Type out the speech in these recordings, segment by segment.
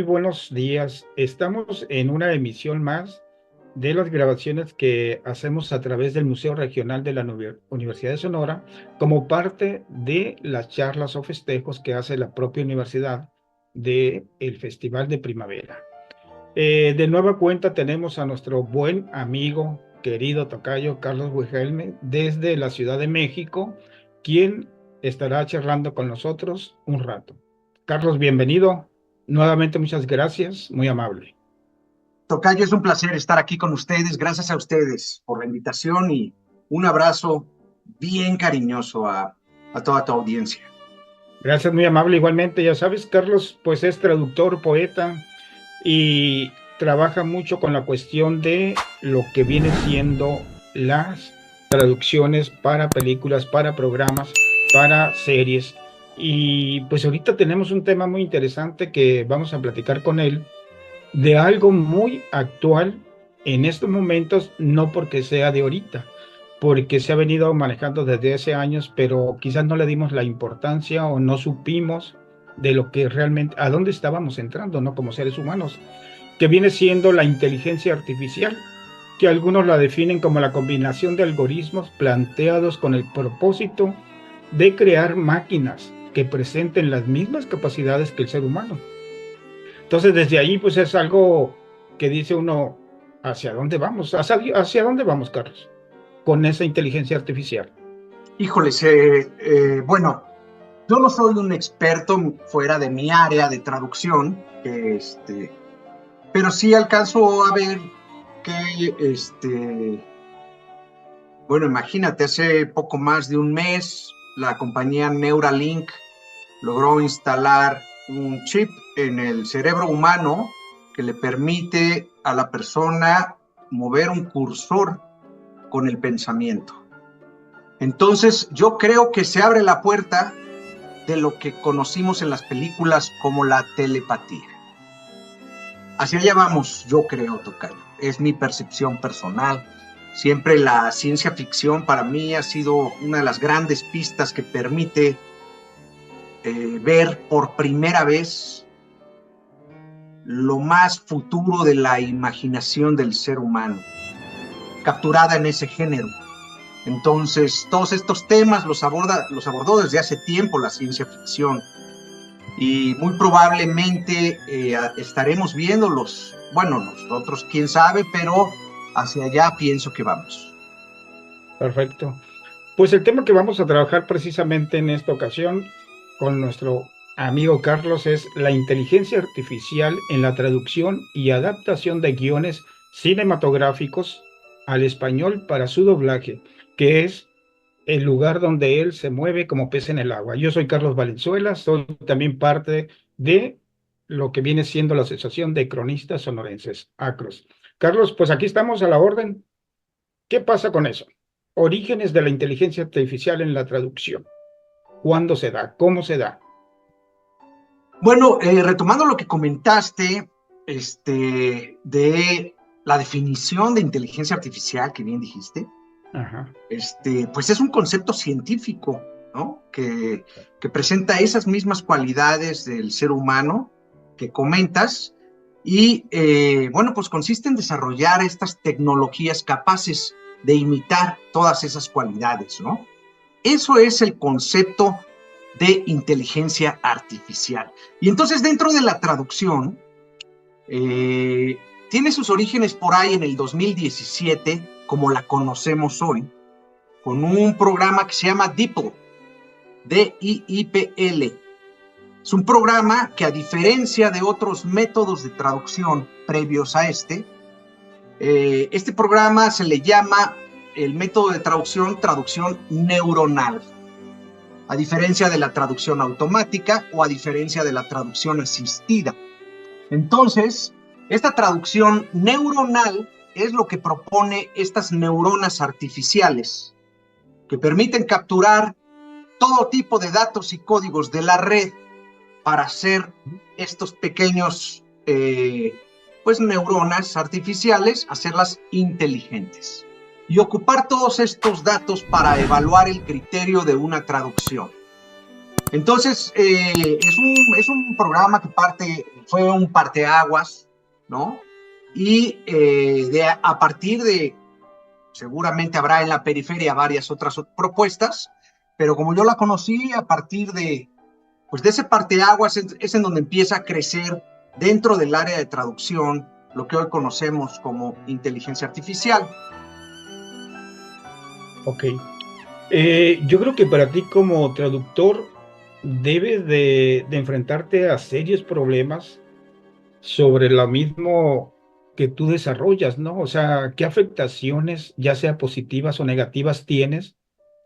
muy buenos días. Estamos en una emisión más de las grabaciones que hacemos a través del Museo Regional de la Universidad de Sonora como parte de las charlas o festejos que hace la propia universidad del Festival de Primavera. De nueva cuenta tenemos a nuestro buen amigo, querido tocayo Carlos Wilhelme desde la Ciudad de México, quien estará charlando con nosotros un rato. Carlos, bienvenido. Nuevamente, muchas gracias, muy amable. Tocayo, es un placer estar aquí con ustedes. Gracias a ustedes por la invitación y un abrazo bien cariñoso a toda tu audiencia. Gracias, muy amable. Igualmente, ya sabes, Carlos, pues es traductor, poeta y trabaja mucho con la cuestión de lo que viene siendo las traducciones para películas, para programas, para series. Y pues ahorita tenemos un tema muy interesante que vamos a platicar con él de algo muy actual en estos momentos, no porque sea de ahorita, porque se ha venido manejando desde hace años, pero quizás no le dimos la importancia o no supimos de lo que realmente, a dónde estábamos entrando, ¿no? Como seres humanos, que viene siendo la inteligencia artificial, que algunos la definen como la combinación de algoritmos planteados con el propósito de crear máquinas que presenten las mismas capacidades que el ser humano. Entonces, desde ahí, pues es algo que dice uno, ¿hacia dónde vamos? ¿Hacia dónde vamos, Carlos? Con esa inteligencia artificial. Híjoles, bueno, yo no soy un experto fuera de mi área de traducción, pero sí alcanzo a ver que, bueno, imagínate, hace poco más de un mes, la compañía Neuralink logró instalar un chip en el cerebro humano que le permite a la persona mover un cursor con el pensamiento. Entonces, yo creo que se abre la puerta de lo que conocimos en las películas como la telepatía. Hacia allá vamos, yo creo, Tocayo. Es mi percepción personal. Siempre la ciencia ficción para mí ha sido una de las grandes pistas que permite ver por primera vez lo más futuro de la imaginación del ser humano, capturada en ese género. Entonces, todos estos temas los abordó desde hace tiempo la ciencia ficción y muy probablemente estaremos viéndolos. Bueno, nosotros quién sabe, pero hacia allá pienso que vamos. Perfecto. Pues el tema que vamos a trabajar precisamente en esta ocasión con nuestro amigo Carlos es la inteligencia artificial en la traducción y adaptación de guiones cinematográficos al español para su doblaje, que es el lugar donde él se mueve como pez en el agua. Yo soy Carlos Valenzuela, soy también parte de lo que viene siendo la Asociación de Cronistas Sonorenses, ACROS. Carlos, pues aquí estamos a la orden. ¿Qué pasa con eso? Orígenes de la inteligencia artificial en la traducción. ¿Cuándo se da? ¿Cómo se da? Bueno, retomando lo que comentaste, de la definición de inteligencia artificial, que bien dijiste, Ajá. pues es un concepto científico, ¿no? Que presenta esas mismas cualidades del ser humano que comentas y, bueno, pues consiste en desarrollar estas tecnologías capaces de imitar todas esas cualidades, ¿no? Eso es el concepto de inteligencia artificial. Y entonces dentro de la traducción, tiene sus orígenes por ahí en el 2017, como la conocemos hoy, con un programa que se llama DeepL, D-I-I-P-L. Es un programa que, a diferencia de otros métodos de traducción previos a este programa se le llama el método de traducción neuronal, a diferencia de la traducción automática o a diferencia de la traducción asistida. Entonces, esta traducción neuronal es lo que propone estas neuronas artificiales que permiten capturar todo tipo de datos y códigos de la red para hacer estos pequeños pues neuronas artificiales, hacerlas inteligentes y ocupar todos estos datos para evaluar el criterio de una traducción. Entonces, es un programa que fue un parteaguas, ¿no? Y a partir de, seguramente habrá en la periferia varias otras propuestas, pero como yo la conocí, a partir pues de ese parteaguas es en donde empieza a crecer dentro del área de traducción lo que hoy conocemos como inteligencia artificial. Ok. Yo creo que para ti como traductor debes de enfrentarte a serios problemas sobre lo mismo que tú desarrollas, ¿no? O sea, ¿qué afectaciones, ya sea positivas o negativas, tienes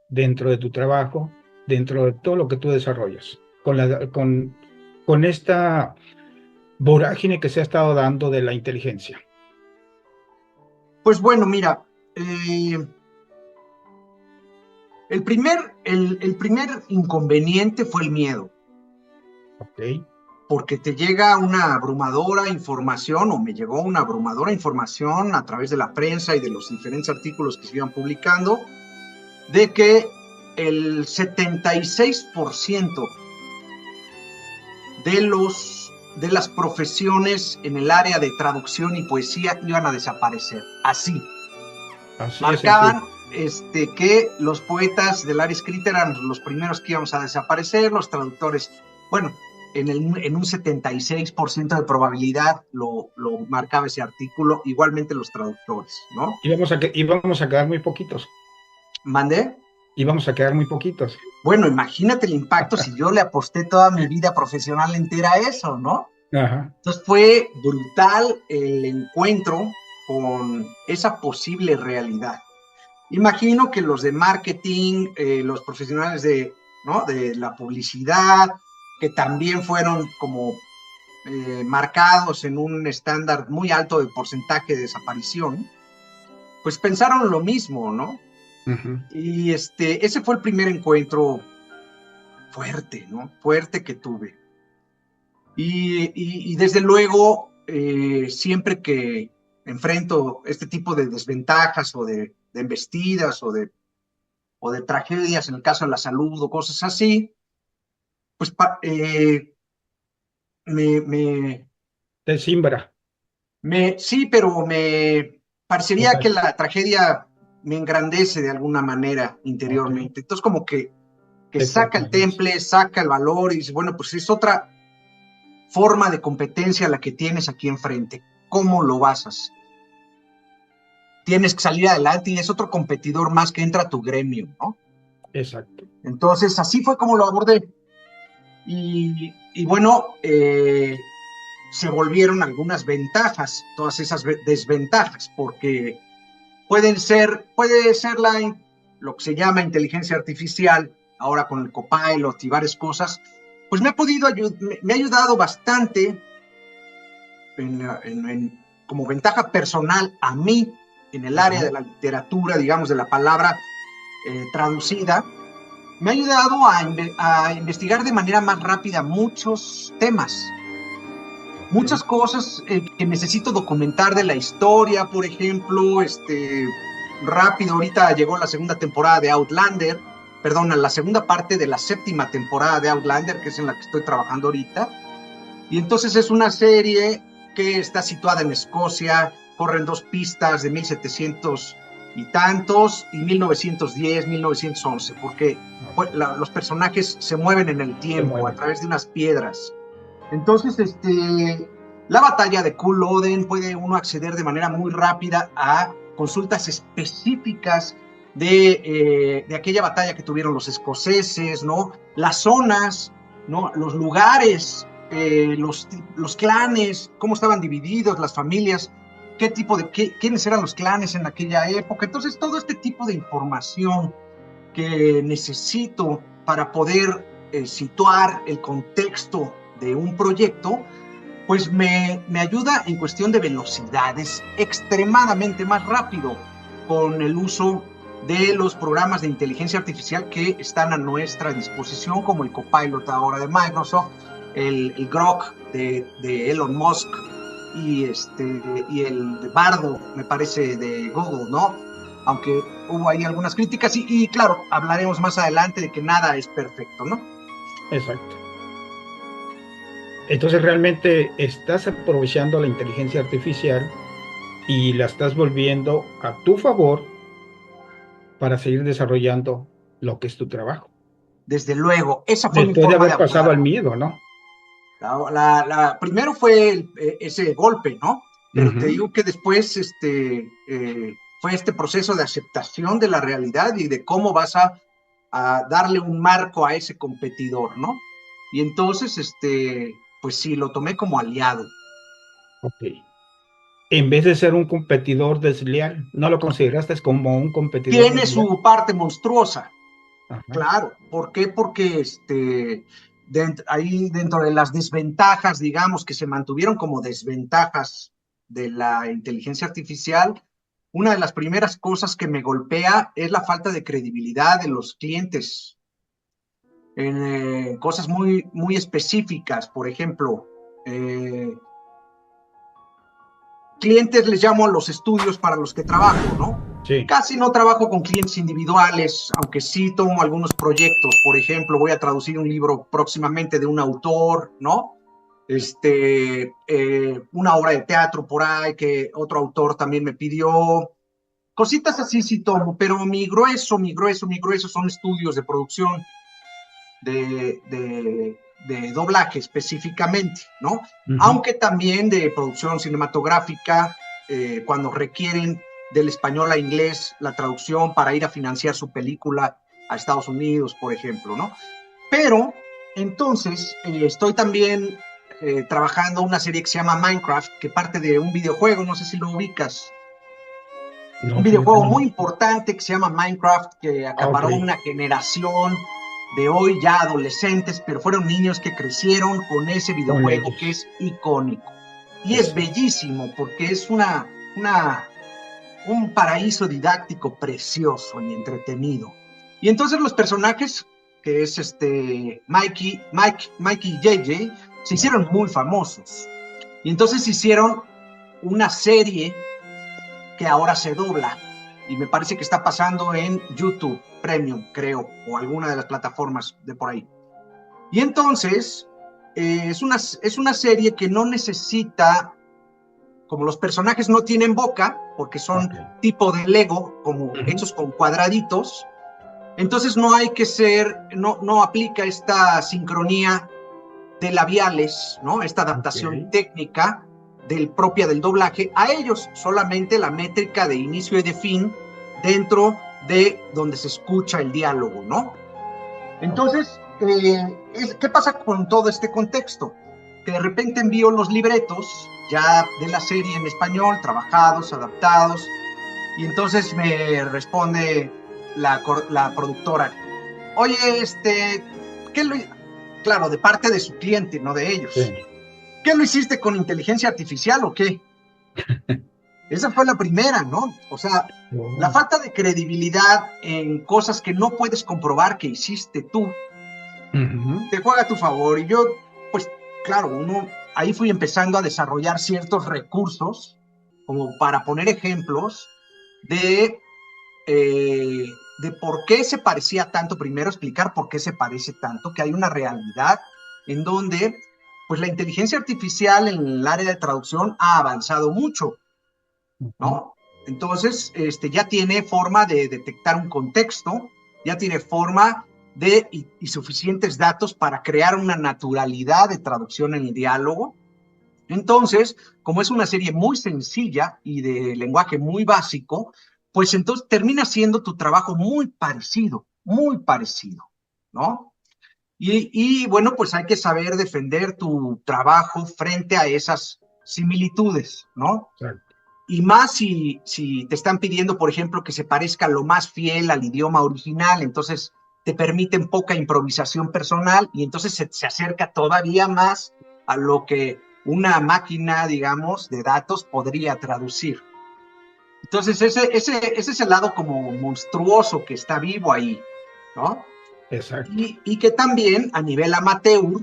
dentro de tu trabajo, dentro de todo lo que tú desarrollas, con esta vorágine que se ha estado dando de la inteligencia? Pues bueno, mira, el primer inconveniente fue el miedo, Ok. porque te llega una abrumadora información, o me llegó una abrumadora información a través de la prensa y de los diferentes artículos que se iban publicando, de que el 76% de las profesiones en el área de traducción y poesía iban a desaparecer. Así, Así es marcaban que los poetas del área escrita eran los primeros que íbamos a desaparecer, los traductores, bueno, en un 76% de probabilidad lo marcaba ese artículo, igualmente los traductores, ¿no? íbamos a quedar muy poquitos, ¿Mandé? íbamos a quedar muy poquitos. Bueno, imagínate el impacto si yo le aposté toda mi vida profesional entera a eso, ¿no? Ajá. Entonces fue brutal el encuentro con esa posible realidad. Imagino que los de marketing, los profesionales ¿no? de la publicidad, que también fueron como marcados en un estándar muy alto de porcentaje de desaparición, pues pensaron lo mismo, ¿no? Ujú. Y ese fue el primer encuentro fuerte, ¿no? Fuerte que tuve. Y desde luego, siempre que enfrento este tipo de desventajas o de embestidas o de tragedias, en el caso de la salud o cosas así, pues me, Te simbra. sí, pero me parecería que Ok. la tragedia me engrandece de alguna manera Ok. interiormente. Entonces, como que Te saca el fortalece. temple, saca el valor y dice, bueno, pues es otra forma de competencia la que tienes aquí enfrente. ¿Cómo lo basas? Tienes que salir adelante y es otro competidor más que entra a tu gremio, ¿no? Exacto. Entonces, así fue como lo abordé. Y bueno, se volvieron algunas ventajas, todas esas desventajas, porque puede ser lo que se llama inteligencia artificial, ahora con el Copilot y varias cosas, pues me ha ayudado bastante como ventaja personal a mí en el área Ajá. de la literatura, digamos, de la palabra traducida. Me ha ayudado a investigar de manera más rápida muchos temas, muchas Ok. cosas que necesito documentar de la historia, por ejemplo, rápido, ahorita llegó la segunda temporada de Outlander, perdón, la segunda parte de la séptima temporada de Outlander, que es en la que estoy trabajando ahorita, y entonces es una serie que está situada en Escocia, corren dos pistas de 1700 y tantos, y 1910, 1911, porque Ok. los personajes se mueven en el Se tiempo a mueve. través de unas piedras. Entonces, la batalla de Culloden puede uno acceder de manera muy rápida a consultas específicas de aquella batalla que tuvieron los escoceses, ¿no? Las zonas, ¿no? Los lugares, los clanes, cómo estaban divididos, las familias, quiénes eran los clanes en aquella época. Entonces, todo este tipo de información que necesito para poder situar el contexto de un proyecto, pues me ayuda en cuestión de velocidades extremadamente más rápido con el uso de los programas de inteligencia artificial que están a nuestra disposición, como el Copilot ahora de Microsoft, el Grok de Elon Musk y el Bardo, me parece, de Google, ¿no? Aunque hubo ahí algunas críticas y claro, hablaremos más adelante de que nada es perfecto, ¿no? exacto. Entonces realmente estás aprovechando la inteligencia artificial y la estás volviendo a tu favor para seguir desarrollando lo que es tu trabajo. Desde luego, esa fue mi Después de forma de haber pasado al abordarlo. miedo, ¿no? Primero fue ese golpe, ¿no? Pero te Ujú. digo que después fue este proceso de aceptación de la realidad y de cómo vas a darle un marco a ese competidor, ¿no? Y entonces, pues sí, lo tomé como aliado. Ok. En vez de ser un competidor desleal, ¿no lo consideraste como un competidor Tiene desleal? su parte monstruosa, Ajá. claro. ¿Por qué? Porque ahí dentro de las desventajas, digamos, que se mantuvieron como desventajas de la inteligencia artificial, una de las primeras cosas que me golpea es la falta de credibilidad de los clientes en cosas muy, muy específicas. Por ejemplo, eh, clientes les llamo a los estudios para los que trabajo, ¿no? Sí. Casi no trabajo con clientes individuales, aunque sí tomo algunos proyectos. Por ejemplo, voy a traducir un libro próximamente de un autor, ¿no? Una obra de teatro por ahí que otro autor también me pidió. Cositas así sí tomo, pero mi grueso son estudios de producción de doblaje específicamente, ¿no? Ujú. Aunque también de producción cinematográfica, cuando requieren del español a inglés la traducción para ir a financiar su película a Estados Unidos, por ejemplo, ¿no? Pero entonces estoy también trabajando una serie que se llama Minecraft, que parte de un videojuego, no sé si lo ubicas, un No, fíjate, videojuego no. muy importante que se llama Minecraft, que Ah, ok. acaparó una generación de hoy ya adolescentes, pero fueron niños que crecieron con ese Con videojuego que ellos. es icónico. Y es Exacto. bellísimo porque es un paraíso didáctico precioso y entretenido. Y entonces los personajes, que es Mikey y JJ, se hicieron muy famosos. Y entonces hicieron una serie que ahora se dobla y me parece que está pasando en YouTube Premium, creo, o alguna de las plataformas de por ahí. Y entonces es una serie que no necesita, como los personajes no tienen boca, porque son Ok. tipo de Lego, como Ujú. hechos con cuadraditos, entonces no hay que no aplica esta sincronía de labiales, ¿no? Esta Ok. adaptación técnica propia del doblaje, a ellos solamente la métrica de inicio y de fin dentro de donde se escucha el diálogo, ¿no? Ok. Entonces, ¿qué pasa con todo este contexto? Que de repente envío los libretos ya de la serie en español, trabajados, adaptados, y entonces me responde la productora, oye, ¿qué lo, claro, de parte de su cliente, no de ellos. Sí. ¿Qué lo hiciste con inteligencia artificial o qué? Esa fue la primera, ¿no? O sea, la Oh. falta de credibilidad en cosas que no puedes comprobar que hiciste tú, Ujú. te juega a tu favor. Y yo, pues, claro, ahí fui empezando a desarrollar ciertos recursos, como para poner ejemplos de, de por qué se parecía tanto, primero explicar por qué se parece tanto, que hay una realidad en donde, pues, la inteligencia artificial en el área de traducción ha avanzado mucho, Ujú. ¿no? Entonces, ya tiene forma de detectar un contexto, ya tiene forma y suficientes datos para crear una naturalidad de traducción en el diálogo. Entonces, como es una serie muy sencilla y de lenguaje muy básico, pues entonces termina siendo tu trabajo muy parecido, ¿no? Bueno, pues hay que saber defender tu trabajo frente a esas similitudes, ¿no? Exacto. Y más si te están pidiendo, por ejemplo, que se parezca lo más fiel al idioma original, entonces te permiten poca improvisación personal y entonces se acerca todavía más a lo que una máquina, digamos, de datos podría traducir. Entonces ese es el lado como monstruoso que está vivo ahí, ¿no? Exacto. Y que también a nivel amateur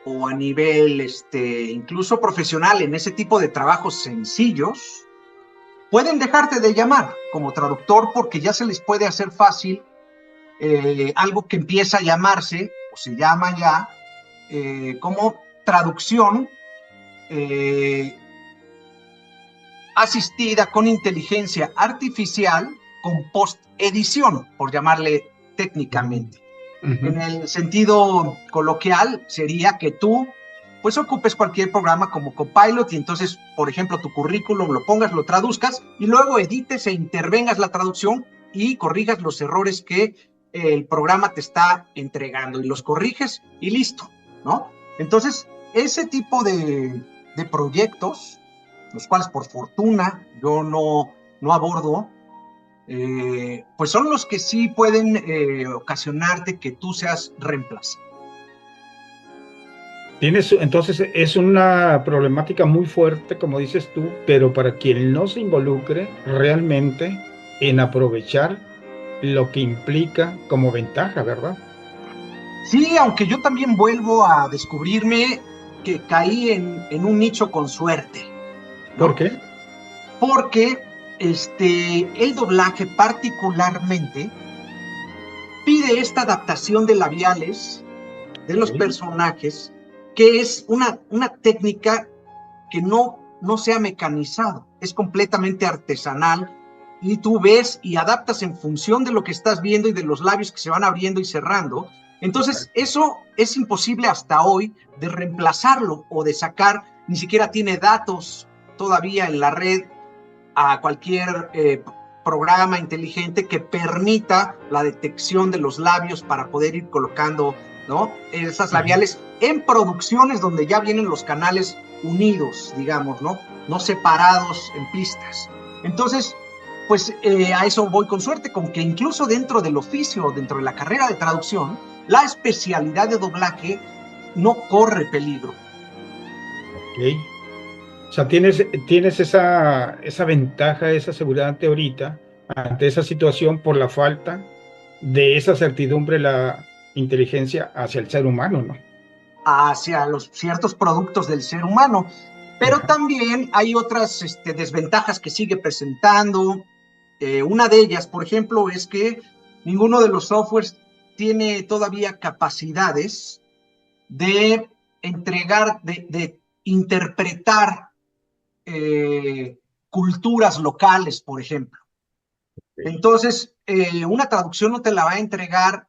o a nivel incluso profesional en ese tipo de trabajos sencillos, pueden dejarte de llamar como traductor porque ya se les puede hacer fácil algo que empieza a llamarse, o se llama ya, como traducción asistida con inteligencia artificial con post-edición, por llamarle técnicamente. En el sentido coloquial sería que tú pues ocupes cualquier programa como Copilot y entonces, por ejemplo, tu currículum lo pongas, lo traduzcas y luego edites e intervengas la traducción y corrijas los errores que el programa te está entregando y los corriges y listo, ¿no? Entonces, ese tipo de proyectos, los cuales por fortuna yo no abordo, pues son los que sí pueden ocasionarte que tú seas reemplazado. Entonces es una problemática muy fuerte, como dices tú, pero para quien no se involucre realmente en aprovechar lo que implica como ventaja, ¿verdad? Sí, aunque yo también vuelvo a descubrirme que caí en un nicho con suerte, ¿no? ¿Por qué? Porque el doblaje particularmente pide esta adaptación de labiales de los personajes, que es una técnica que no se ha mecanizado, es completamente artesanal y tú ves y adaptas en función de lo que estás viendo y de los labios que se van abriendo y cerrando. Entonces, eso es imposible hasta hoy de reemplazarlo o de sacar, ni siquiera tiene datos todavía en la red a cualquier programa inteligente que permita la detección de los labios para poder ir colocando, ¿no?, esas labiales en producciones donde ya vienen los canales unidos, digamos, no separados en pistas. Entonces, pues a eso voy con suerte, con que incluso dentro del oficio, dentro de la carrera de traducción, la especialidad de doblaje no corre peligro. Okay. O sea, tienes esa ventaja, esa seguridad ahorita ante esa situación por la falta de esa certidumbre, la inteligencia hacia el ser humano, ¿no? Hacia los ciertos productos del ser humano. Pero también hay otras desventajas que sigue presentando. Una de ellas, por ejemplo, es que ninguno de los softwares tiene todavía capacidades de entregar, de interpretar culturas locales, por ejemplo. Entonces, una traducción no te la va a entregar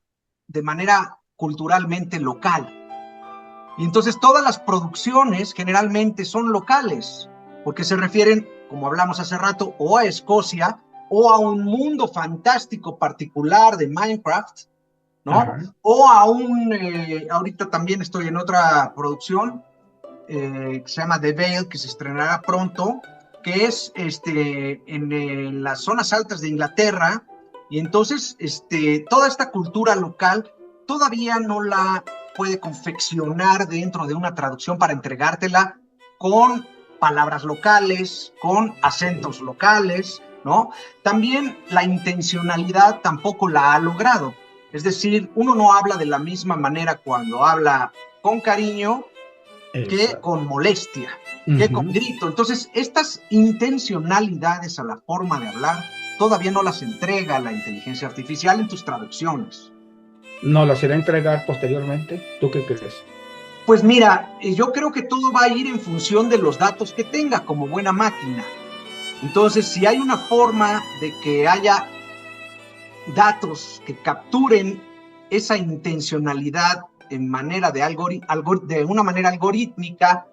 de manera culturalmente local. Y entonces todas las producciones generalmente son locales, porque se refieren, como hablamos hace rato, o a Escocia o a un mundo fantástico particular de Minecraft, ¿no? O a ahorita también estoy en otra producción que se llama The Veil, que se estrenará pronto, que es en las zonas altas de Inglaterra, y entonces toda esta cultura local todavía no la puede confeccionar dentro de una traducción para entregártela con palabras locales, con acentos locales, ¿no? También la intencionalidad tampoco la ha logrado. Es decir, uno no habla de la misma manera cuando habla con cariño que con molestia, que con grito. Entonces, estas intencionalidades a la forma de hablar todavía no las entrega la inteligencia artificial en tus traducciones. ¿No las irá a entregar posteriormente? ¿Tú qué crees? Pues mira, yo creo que todo va a ir en función de los datos que tenga como buena máquina. Entonces, si hay una forma de que haya datos que capturen esa intencionalidad en manera de una manera algorítmica,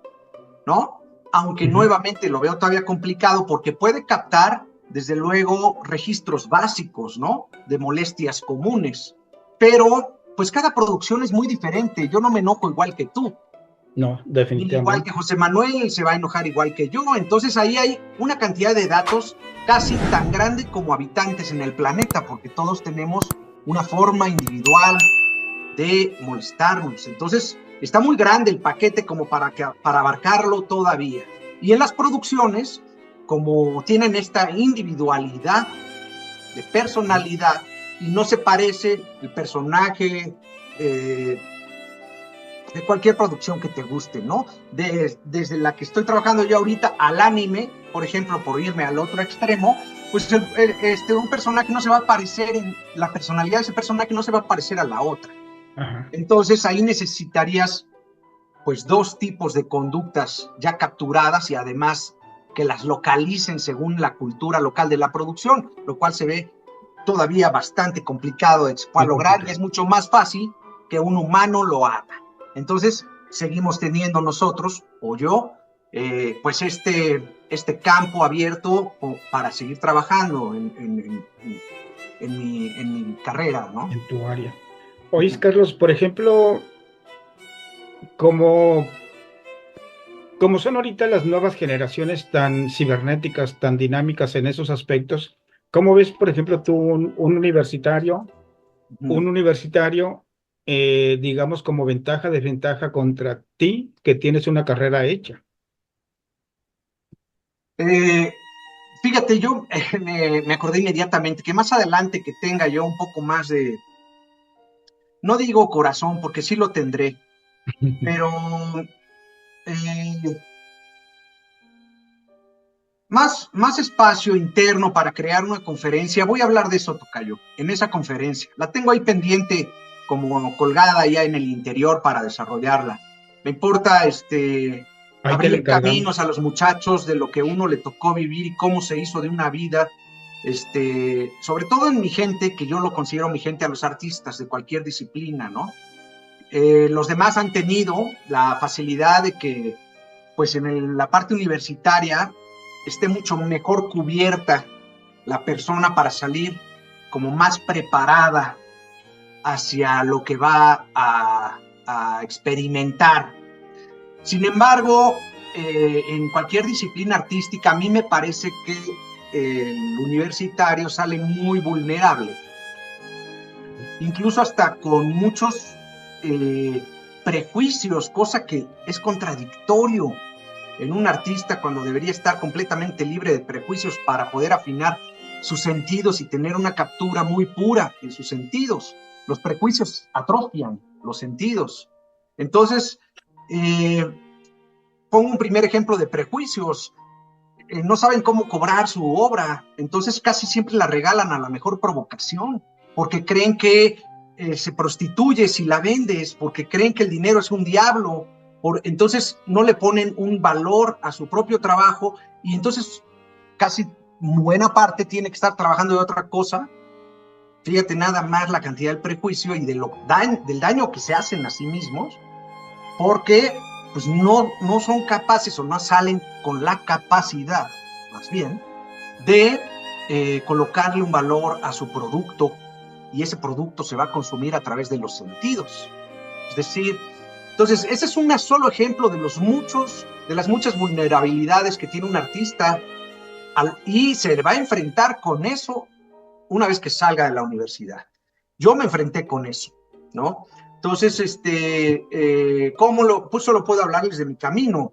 ¿no? Aunque nuevamente lo veo todavía complicado porque puede captar, desde luego, registros básicos, ¿no?, de molestias comunes. Pero, pues cada producción es muy diferente. Yo no me enojo igual que tú. No, definitivamente. Igual que José Manuel se va a enojar igual que yo. Entonces ahí hay una cantidad de datos casi tan grande como habitantes en el planeta, porque todos tenemos una forma individual de molestarnos. Entonces está muy grande el paquete como para abarcarlo todavía. Y en las producciones, como tienen esta individualidad de personalidad y no se parece el personaje de cualquier producción que te guste, ¿no? Desde la que estoy trabajando yo ahorita al anime, por ejemplo, por irme al otro extremo, pues un personaje no se va a parecer, la personalidad de ese personaje no se va a parecer a la otra. Ajá. Entonces ahí necesitarías pues dos tipos de conductas ya capturadas y además que las localicen según la cultura local de la producción, lo cual se ve todavía bastante complicado de lograr y es mucho más fácil que un humano lo haga. Entonces seguimos teniendo nosotros, o yo, pues este campo abierto para seguir trabajando en mi carrera, ¿no? En tu área. Oís, Carlos, por ejemplo, como, como son ahorita las nuevas generaciones tan cibernéticas, tan dinámicas en esos aspectos, ¿cómo ves, por ejemplo, tú un universitario, digamos, como ventaja, desventaja contra ti, que tienes una carrera hecha? Eh, Fíjate, yo me acordé inmediatamente que más adelante que tenga yo un poco más de, no digo corazón, porque sí lo tendré, pero eh, más espacio interno para crear una conferencia. Voy a hablar de eso, Tocayo, en esa conferencia. La tengo ahí pendiente como colgada ya en el interior para desarrollarla. Me importa Ahí te la abrir caminos a encargamos. los muchachos de lo que uno le tocó vivir y cómo se hizo de una vida, sobre todo en mi gente, que yo lo considero mi gente, a los artistas de cualquier disciplina, ¿no? Los demás han tenido la facilidad de que pues la parte universitaria esté mucho mejor cubierta la persona para salir como más preparada hacia lo que va a experimentar. Sin embargo, en cualquier disciplina artística, a mí me parece que el universitario sale muy vulnerable, incluso hasta con muchos prejuicios, cosa que es contradictorio en un artista cuando debería estar completamente libre de prejuicios para poder afinar sus sentidos y tener una captura muy pura en sus sentidos. Los prejuicios atrofian los sentidos. Entonces, eh, pongo un primer ejemplo de prejuicios. No saben cómo cobrar su obra, entonces casi siempre la regalan a la mejor provocación, porque creen que se prostituye si la vendes, porque creen que el dinero es un diablo, entonces no le ponen un valor a su propio trabajo y entonces casi buena parte tiene que estar trabajando de otra cosa. Fíjate nada más la cantidad del prejuicio y del daño que se hacen a sí mismos, porque pues no son capaces o no salen con la capacidad, más bien, de colocarle un valor a su producto y ese producto se va a consumir a través de los sentidos. Es decir, entonces ese es un solo ejemplo de las muchas vulnerabilidades que tiene un artista y se va a enfrentar con eso una vez que salga de la universidad. Yo me enfrenté con eso, ¿no? Entonces, pues solo puedo hablarles de mi camino.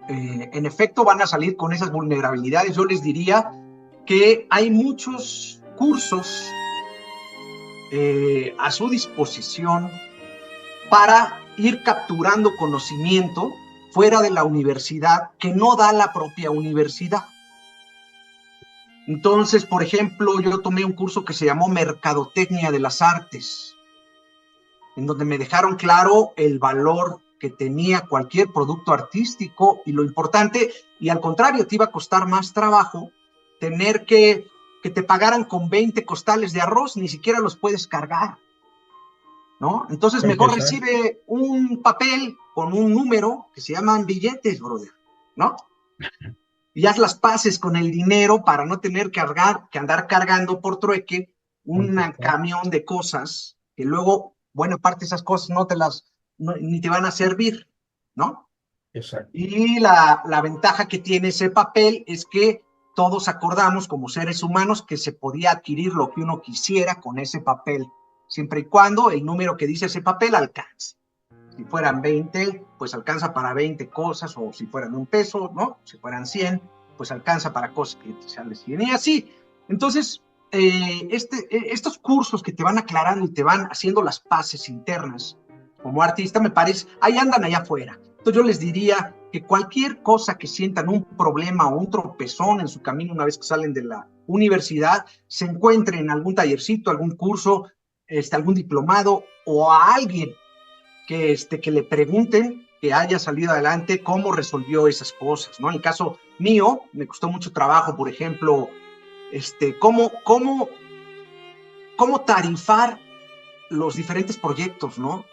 En efecto, van a salir con esas vulnerabilidades. Yo les diría que hay muchos cursos a su disposición para ir capturando conocimiento fuera de la universidad que no da la propia universidad. Entonces, por ejemplo, yo tomé un curso que se llamó Mercadotecnia de las Artes, en donde me dejaron claro el valor que tenía cualquier producto artístico y lo importante, y al contrario, te iba a costar más trabajo tener que te pagaran con 20 costales de arroz, ni siquiera los puedes cargar, ¿no? Entonces mejor Empezar. recibe un papel con un número que se llaman billetes, brother, ¿no? Y haz las paces con el dinero para no tener que andar cargando por trueque un camión de cosas que luego buena parte de esas cosas ni te van a servir, ¿no? Exacto. Y la ventaja que tiene ese papel es que todos acordamos como seres humanos que se podía adquirir lo que uno quisiera con ese papel, siempre y cuando el número que dice ese papel alcance. Si fueran 20, pues alcanza para 20 cosas, o si fueran $1, ¿no? Si fueran 100, pues alcanza para cosas que sean de 100 y así. Entonces, estos cursos que te van aclarando y te van haciendo las paces internas como artista, me parece, ahí andan allá afuera. Entonces yo les diría, que cualquier cosa que sientan, un problema o un tropezón en su camino una vez que salen de la universidad, se encuentren en algún tallercito, algún curso, algún diplomado, o a alguien que le pregunten, que haya salido adelante, cómo resolvió esas cosas, ¿no? En el caso mío, me costó mucho trabajo, por ejemplo, cómo tarifar los diferentes proyectos, ¿no?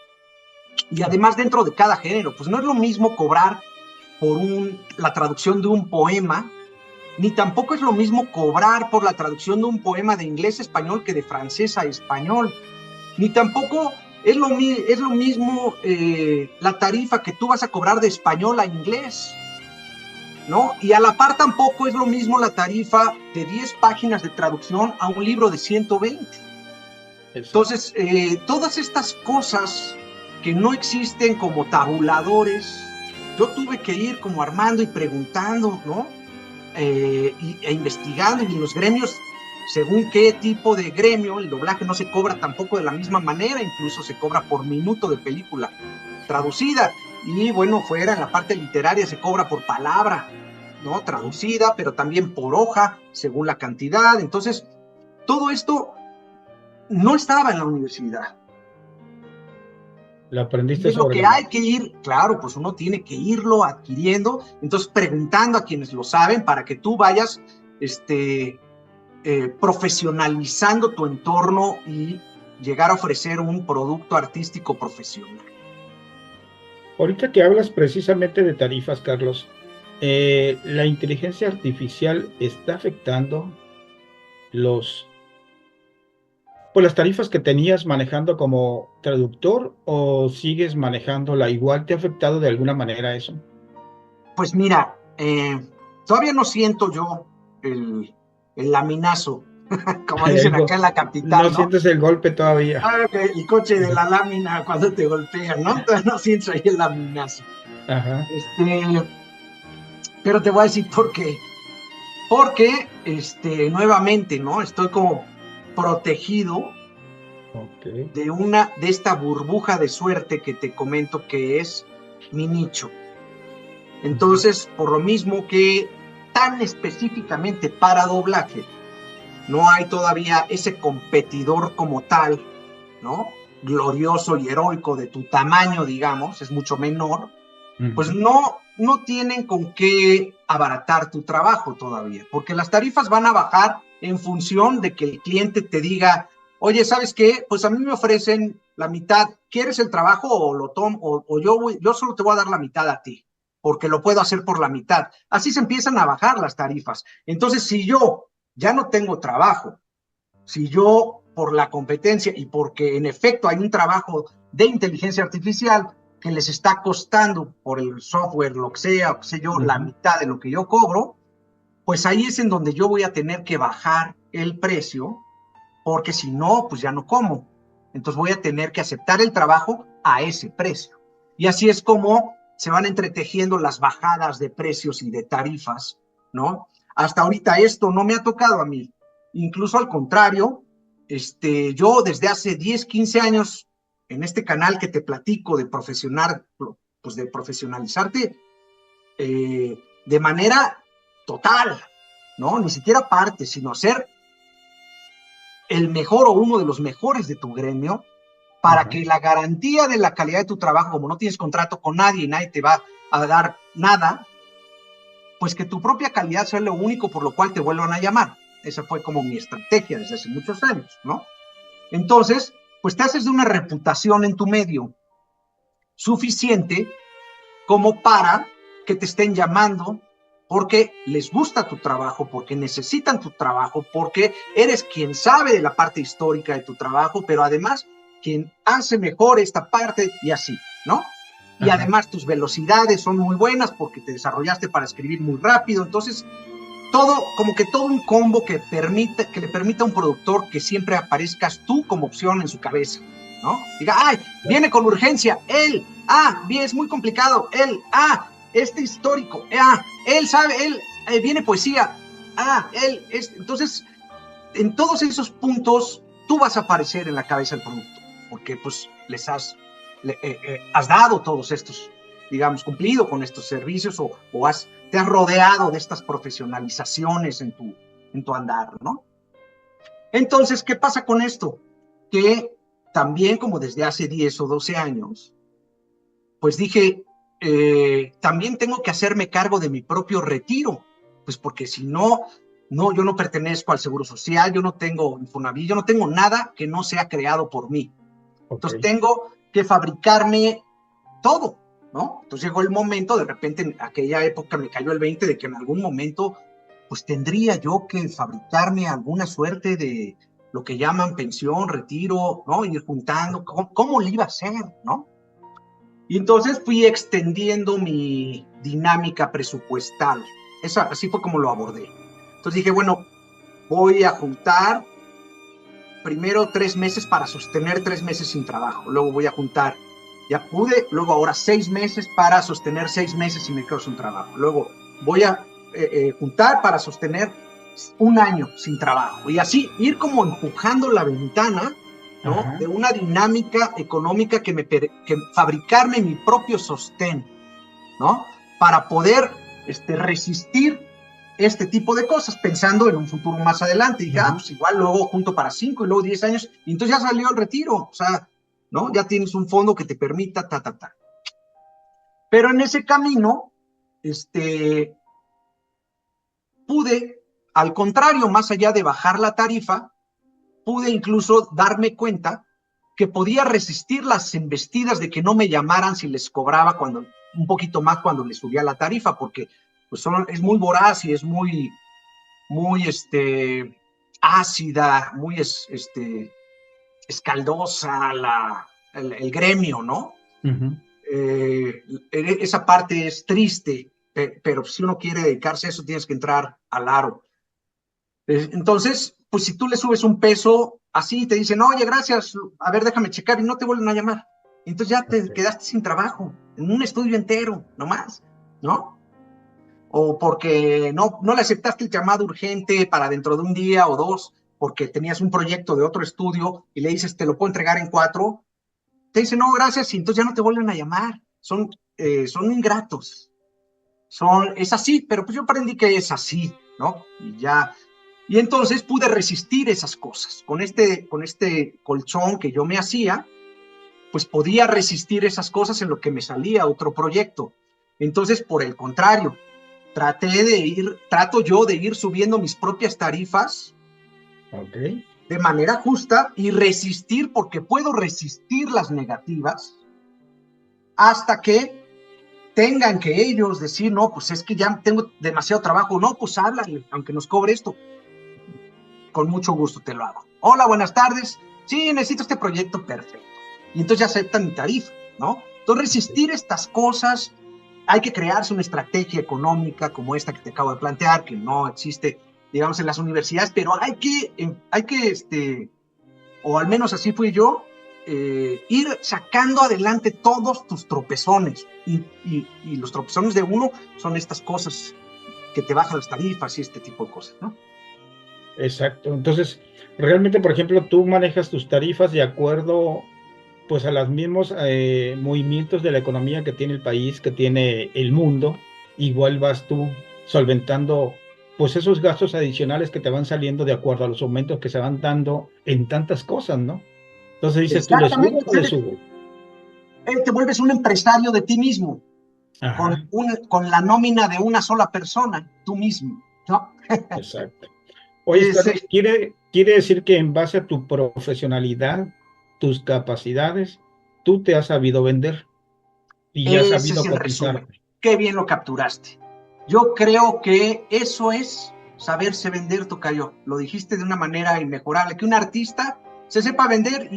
Y además dentro de cada género, pues no es lo mismo cobrar por la traducción de un poema, ni tampoco es lo mismo cobrar por la traducción de un poema de inglés a español que de francés a español, ni tampoco es lo mismo la tarifa que tú vas a cobrar de español a inglés, ¿no? Y a la par tampoco es lo mismo la tarifa de 10 páginas de traducción a un libro de 120. Entonces, todas estas cosas que no existen como tabuladores, yo tuve que ir como armando y preguntando, ¿no? E investigando, y en los gremios, según qué tipo de gremio, el doblaje no se cobra tampoco de la misma manera, incluso se cobra por minuto de película traducida, y bueno, fuera en la parte literaria se cobra por palabra, ¿no? Traducida, pero también por hoja, según la cantidad. Entonces, todo esto no estaba en la universidad. Lo aprendiste Y es lo sobre que la hay marcha. que ir, claro, pues uno tiene que irlo adquiriendo, entonces preguntando a quienes lo saben para que tú vayas profesionalizando tu entorno y llegar a ofrecer un producto artístico profesional. Ahorita que hablas precisamente de tarifas, Carlos, ¿la inteligencia artificial está afectando los, pues, las tarifas que tenías manejando como traductor, o sigues manejándola igual? ¿Te ha afectado de alguna manera eso? Pues mira, todavía no siento yo el laminazo, como dicen acá en la No capital, ¿no? sientes el golpe todavía. Ah, el coche de la lámina cuando te golpean, ¿no? Todavía no siento ahí el laminazo. Ajá. Pero te voy a decir por qué. Porque, nuevamente, ¿no? Estoy como protegido Ok. de esta burbuja de suerte que te comento que es mi nicho. Entonces, por lo mismo que tan específicamente para doblaje, no hay todavía ese competidor como tal, ¿no? Glorioso y heroico de tu tamaño, digamos, es mucho menor, pues no tienen con qué abaratar tu trabajo todavía, porque las tarifas van a bajar en función de que el cliente te diga, oye, ¿sabes qué? Pues a mí me ofrecen la mitad, ¿quieres el trabajo o lo tomo? O yo solo te voy a dar la mitad a ti, porque lo puedo hacer por la mitad. Así se empiezan a bajar las tarifas. Entonces, si yo ya no tengo trabajo, si yo por la competencia y porque en efecto hay un trabajo de inteligencia artificial que les está costando por el software, lo que sea, o qué sé yo, la mitad de lo que yo cobro, pues ahí es en donde yo voy a tener que bajar el precio, porque si no, pues ya no como. Entonces voy a tener que aceptar el trabajo a ese precio. Y así es como se van entretejiendo las bajadas de precios y de tarifas, ¿no? Hasta ahorita esto no me ha tocado a mí. Incluso al contrario, yo desde hace 10, 15 años en este canal que te platico de pues de profesionalizarte de manera total, ¿no? Ni siquiera parte, sino ser el mejor o uno de los mejores de tu gremio, para que la garantía de la calidad de tu trabajo, como no tienes contrato con nadie y nadie te va a dar nada, pues que tu propia calidad sea lo único por lo cual te vuelvan a llamar. Esa fue como mi estrategia desde hace muchos años, ¿no? Entonces, pues te haces de una reputación en tu medio suficiente como para que te estén llamando porque les gusta tu trabajo, porque necesitan tu trabajo, porque eres quien sabe de la parte histórica de tu trabajo, pero además quien hace mejor esta parte y así, ¿no? Y además tus velocidades son muy buenas porque te desarrollaste para escribir muy rápido. Entonces, como que todo un combo que le permita a un productor que siempre aparezcas tú como opción en su cabeza, ¿no? Diga, ay, viene con urgencia, él, bien, es muy complicado, él, histórico, él sabe, él, viene poesía, entonces, en todos esos puntos, tú vas a aparecer en la cabeza del producto, porque pues has dado todos estos digamos, cumplido con estos servicios o te has rodeado de estas profesionalizaciones en tu andar, ¿no? Entonces, ¿qué pasa con esto? Que también como desde hace 10 o 12 años, pues dije, también tengo que hacerme cargo de mi propio retiro, pues porque si no, yo no pertenezco al Seguro Social, yo no tengo Infonavit, yo no tengo nada que no sea creado por mí. Entonces tengo que fabricarme todo, ¿no? Entonces llegó el momento, de repente en aquella época me cayó el 20 de que en algún momento pues tendría yo que fabricarme alguna suerte de lo que llaman pensión, retiro, ¿no? Ir juntando, ¿cómo lo iba a hacer, ¿no? Y entonces fui extendiendo mi dinámica presupuestal. Así fue como lo abordé. Entonces dije, bueno, voy a juntar primero 3 meses para sostener 3 meses sin trabajo. Luego voy a juntar, ya pude, luego ahora 6 meses para sostener 6 meses si me quedo sin trabajo. Luego voy a juntar para sostener 1 año sin trabajo. Y así ir como empujando la ventana, ¿no? De una dinámica económica que fabricarme mi propio sostén, ¿no? Para poder resistir este tipo de cosas, pensando en un futuro más adelante. Y dije, pues igual luego junto para 5 y luego 10 años, y entonces ya salió el retiro, o sea, ¿no? Ya tienes un fondo que te permita, Pero en ese camino, pude, al contrario, más allá de bajar la tarifa, pude incluso darme cuenta que podía resistir las embestidas de que no me llamaran si les cobraba un poquito más cuando les subía la tarifa, porque pues es muy voraz y es muy ácida, muy escaldosa el gremio, ¿no? Esa parte es triste, pero si uno quiere dedicarse a eso tienes que entrar al aro. Entonces, pues si tú le subes un peso así, te dicen, oye, gracias, a ver, déjame checar, y no te vuelven a llamar. Entonces ya te quedaste sin trabajo, en un estudio entero, nomás, ¿no? O porque no le aceptaste el llamado urgente para dentro de un día o 2, porque tenías un proyecto de otro estudio y le dices, te lo puedo entregar en 4, te dicen, no, gracias, y entonces ya no te vuelven a llamar. Son ingratos. Es así, pero pues yo aprendí que es así, ¿no? Y entonces pude resistir esas cosas. Con este colchón que yo me hacía, pues podía resistir esas cosas en lo que me salía otro proyecto. Entonces, por el contrario, trato yo de ir subiendo mis propias tarifas de manera justa y resistir, porque puedo resistir las negativas hasta que tengan que ellos decir, no, pues es que ya tengo demasiado trabajo, no, pues háblale, aunque nos cobre esto. Con mucho gusto te lo hago. Hola, buenas tardes. Sí, necesito este proyecto, perfecto. Y entonces ya aceptan mi tarifa, ¿no? Entonces resistir estas cosas, hay que crearse una estrategia económica como esta que te acabo de plantear, que no existe, digamos, en las universidades, pero hay que o al menos así fui yo, ir sacando adelante todos tus tropezones. Y los tropezones de uno son estas cosas que te bajan las tarifas y este tipo de cosas, ¿no? Exacto. Entonces, realmente, por ejemplo, tú manejas tus tarifas de acuerdo pues a los mismos movimientos de la economía que tiene el país, que tiene el mundo. Igual vas tú solventando pues esos gastos adicionales que te van saliendo de acuerdo a los aumentos que se van dando en tantas cosas, ¿no? Entonces dices tú, ¿le subo o le subo? Te vuelves un empresario de ti mismo, con la nómina de una sola persona, tú mismo, ¿no? Exacto. Oye, Carlos, quiere decir que en base a tu profesionalidad, tus capacidades, tú te has sabido vender y has sabido cotizar. Qué bien lo capturaste. Yo creo que eso es saberse vender, tocayo. Lo dijiste de una manera inmejorable, que un artista se sepa vender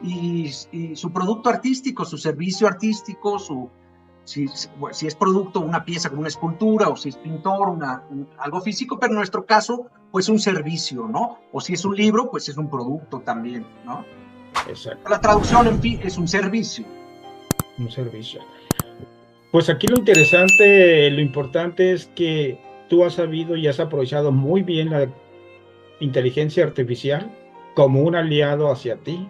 y su producto artístico, su servicio artístico, si es producto, una pieza como una escultura, o si es pintor, algo físico, pero en nuestro caso, pues un servicio, ¿no? O si es un libro, pues es un producto también, ¿no? Exacto. La traducción, en fin, es un servicio. Un servicio. Pues aquí lo interesante, lo importante es que tú has sabido y has aprovechado muy bien la inteligencia artificial como un aliado hacia ti,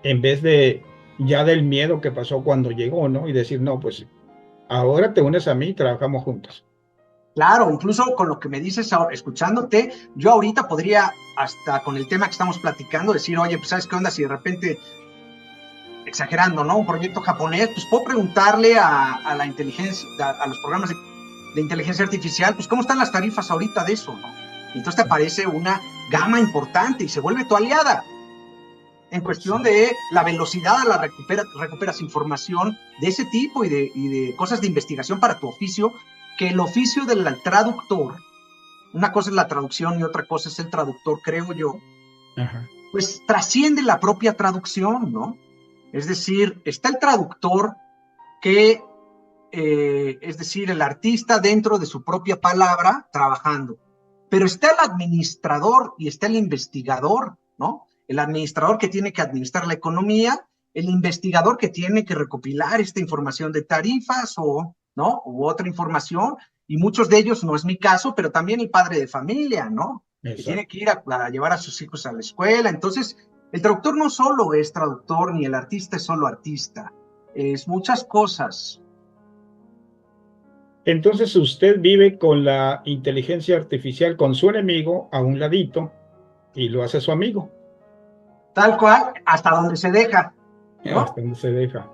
en vez de ya del miedo que pasó cuando llegó, ¿no? Y decir, no, pues ahora te unes a mí y trabajamos juntos. Claro, incluso con lo que me dices ahora, escuchándote, yo ahorita podría, hasta con el tema que estamos platicando, decir, oye, pues ¿sabes qué onda? Si de repente, exagerando, ¿no? Un proyecto japonés, pues puedo preguntarle a la inteligencia, a los programas de inteligencia artificial, pues ¿cómo están las tarifas ahorita de eso, no? Y entonces te aparece una gama importante y se vuelve tu aliada. En cuestión de la velocidad a la recuperas información de ese tipo y de cosas de investigación para tu oficio, que el oficio del traductor, una cosa es la traducción y otra cosa es el traductor, creo yo, Ajá. pues trasciende la propia traducción, ¿no? Es decir, está el traductor que, es decir, el artista dentro de su propia palabra trabajando, pero está el administrador y está el investigador, ¿no? El administrador que tiene que administrar la economía, el investigador que tiene que recopilar esta información de tarifas o, ¿no? U otra información, y muchos de ellos, no es mi caso, pero también el padre de familia, ¿no? Que tiene Exacto. que ir a llevar a sus hijos a la escuela. Entonces, el traductor no solo es traductor, ni el artista es solo artista, es muchas cosas. Entonces usted vive con la inteligencia artificial, con su enemigo a un ladito y lo hace su amigo. Tal cual, hasta donde se deja, ¿no? Hasta donde se deja.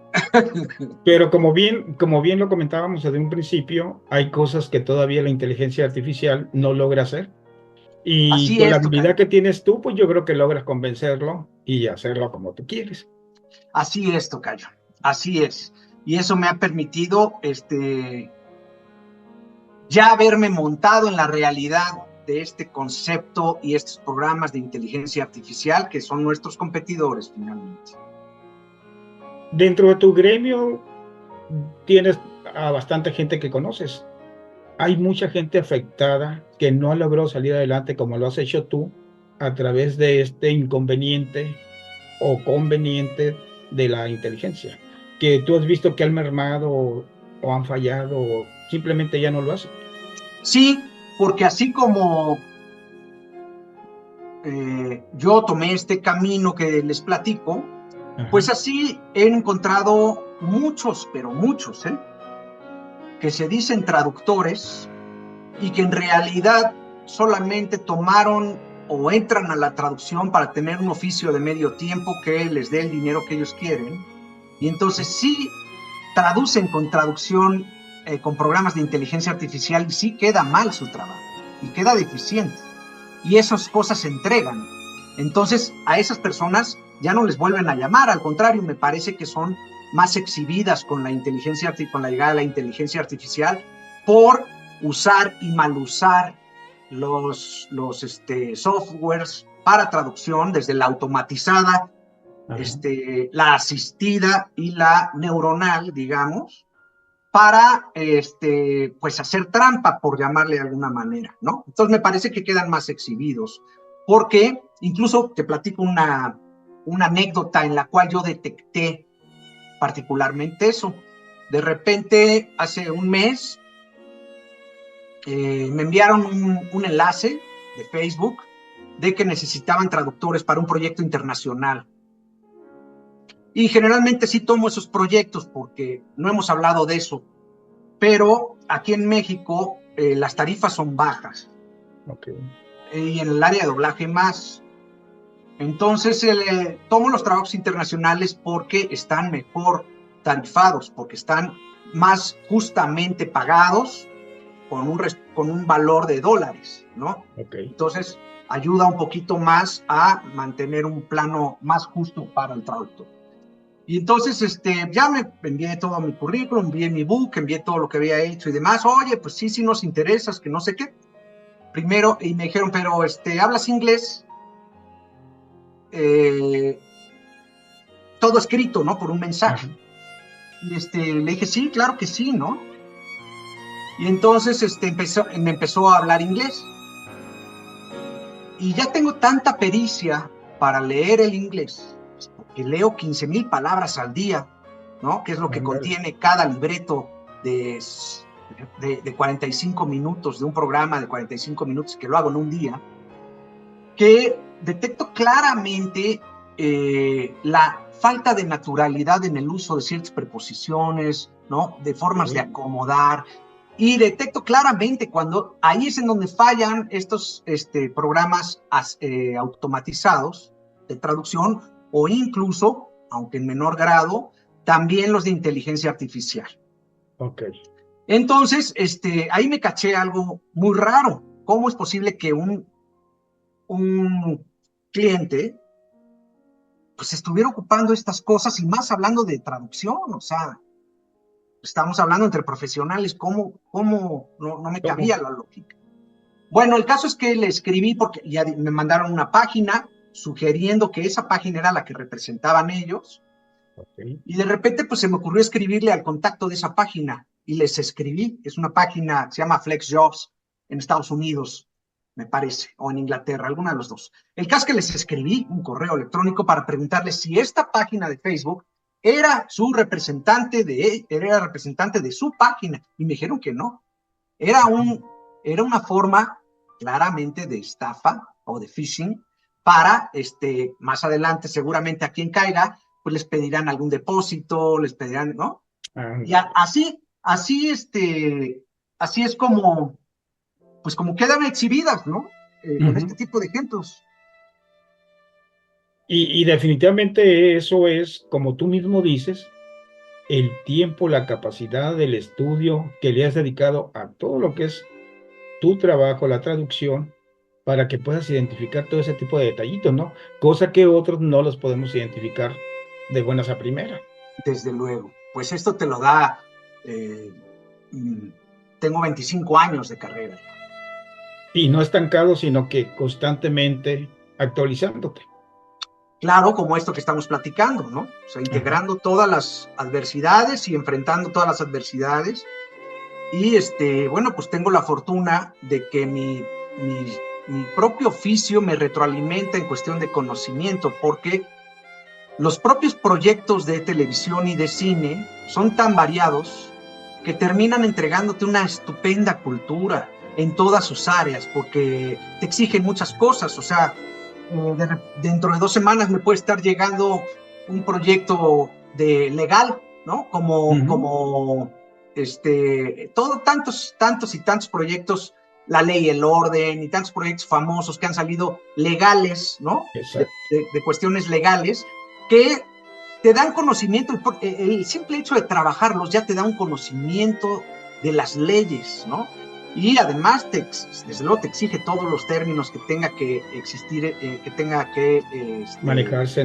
Pero como bien lo comentábamos desde un principio, hay cosas que todavía la inteligencia artificial no logra hacer. Y Así con la es, habilidad tocayo. que tienes tú, pues yo creo que logras convencerlo y hacerlo como tú quieres. Así es, tocayo. Así es. Y eso me ha permitido, ya haberme montado en la realidad de este concepto y estos programas de inteligencia artificial que son nuestros competidores finalmente. Dentro de tu gremio tienes a bastante gente que conoces. Hay mucha gente afectada que no ha logrado salir adelante como lo has hecho tú a través de este inconveniente o conveniente de la inteligencia, que tú has visto que han mermado o han fallado o simplemente ya no lo hacen. Sí, porque así como yo tomé este camino que les platico, Ajá. pues así he encontrado muchos, pero muchos, que se dicen traductores y que en realidad solamente tomaron o entran a la traducción para tener un oficio de medio tiempo que les dé el dinero que ellos quieren. Y entonces sí traducen con traducción, con programas de inteligencia artificial, y sí queda mal su trabajo y queda deficiente. Y esas cosas se entregan. Entonces a esas personas ya no les vuelven a llamar, al contrario, me parece que son más exhibidas con la inteligencia, con la llegada de la inteligencia artificial, por usar y mal usar los softwares para traducción, desde la automatizada, Ajá. la asistida y la neuronal, digamos, para pues hacer trampa, por llamarle de alguna manera, ¿no? Entonces me parece que quedan más exhibidos, porque incluso te platico una anécdota en la cual yo detecté particularmente eso. De repente, hace un mes, me enviaron un enlace de Facebook de que necesitaban traductores para un proyecto internacional. Y generalmente sí tomo esos proyectos porque no hemos hablado de eso, pero aquí en México las tarifas son bajas, Okay. y en el área de doblaje más. Entonces tomo los trabajos internacionales porque están mejor tarifados, porque están más justamente pagados con un valor de dólares, ¿no? Okay. Entonces ayuda un poquito más a mantener un plano más justo para el traductor. Y entonces ya me envié todo mi currículum, envié mi book, envié todo lo que había hecho y demás. Oye, pues sí, sí nos interesas, que no sé qué. Primero, y me dijeron, pero ¿hablas inglés? Eh, Todo escrito, ¿no? Por un Ajá. mensaje. Y le dije, sí, claro que sí, ¿no? Y entonces me empezó a hablar inglés. Y ya tengo tanta pericia para leer el inglés, que leo 15,000 palabras al día, ¿no? Que es lo que Ándale. contiene cada libreto de 45 minutos, de un programa de 45 minutos que lo hago en un día, que detecto claramente la falta de naturalidad en el uso de ciertas preposiciones, ¿no? De formas de acomodar, y detecto claramente cuando ahí es en donde fallan estos programas automatizados de traducción, o incluso, aunque en menor grado, también los de inteligencia artificial. Ok. Entonces, ahí me caché algo muy raro. ¿Cómo es posible que un cliente pues estuviera ocupando estas cosas, y más hablando de traducción? O sea, estamos hablando entre profesionales, ¿cómo no me cabía la lógica? Bueno, el caso es que le escribí porque ya me mandaron una página sugiriendo que esa página era la que representaban ellos. Okay. Y de repente pues se me ocurrió escribirle al contacto de esa página, y les escribí. Es una página que se llama FlexJobs en Estados Unidos, me parece, o en Inglaterra, alguna de los dos. El caso es que les escribí un correo electrónico para preguntarles si esta página de Facebook era representante de su página, y me dijeron que no. Era una forma claramente de estafa o de phishing para, más adelante, seguramente a quien caiga, pues les pedirán algún depósito, les pedirán, ¿no? Y así es como, pues como quedan exhibidas, ¿no? Con este tipo de ejemplos. Y definitivamente eso es, como tú mismo dices, el tiempo, la capacidad del estudio que le has dedicado a todo lo que es tu trabajo, la traducción, para que puedas identificar todo ese tipo de detallitos, ¿no? Cosa que otros no los podemos identificar de buenas a primera. Desde luego. Pues esto te lo da, tengo 25 años de carrera. Y no estancado, sino que constantemente actualizándote. Claro, como esto que estamos platicando, ¿no? O sea, integrando todas las adversidades y enfrentando todas las adversidades. Y bueno, pues tengo la fortuna de que mi propio oficio me retroalimenta en cuestión de conocimiento, porque los propios proyectos de televisión y de cine son tan variados que terminan entregándote una estupenda cultura en todas sus áreas, porque te exigen muchas cosas. O sea, dentro de 2 semanas me puede estar llegando un proyecto legal, ¿no? Como tantos y tantos proyectos, La Ley y el Orden, y tantos proyectos famosos que han salido legales, ¿no? De cuestiones legales, que te dan conocimiento. El simple hecho de trabajarlos ya te da un conocimiento de las leyes, ¿no? Y además, desde luego, te exige todos los términos que tenga que existir, que tenga que manejarse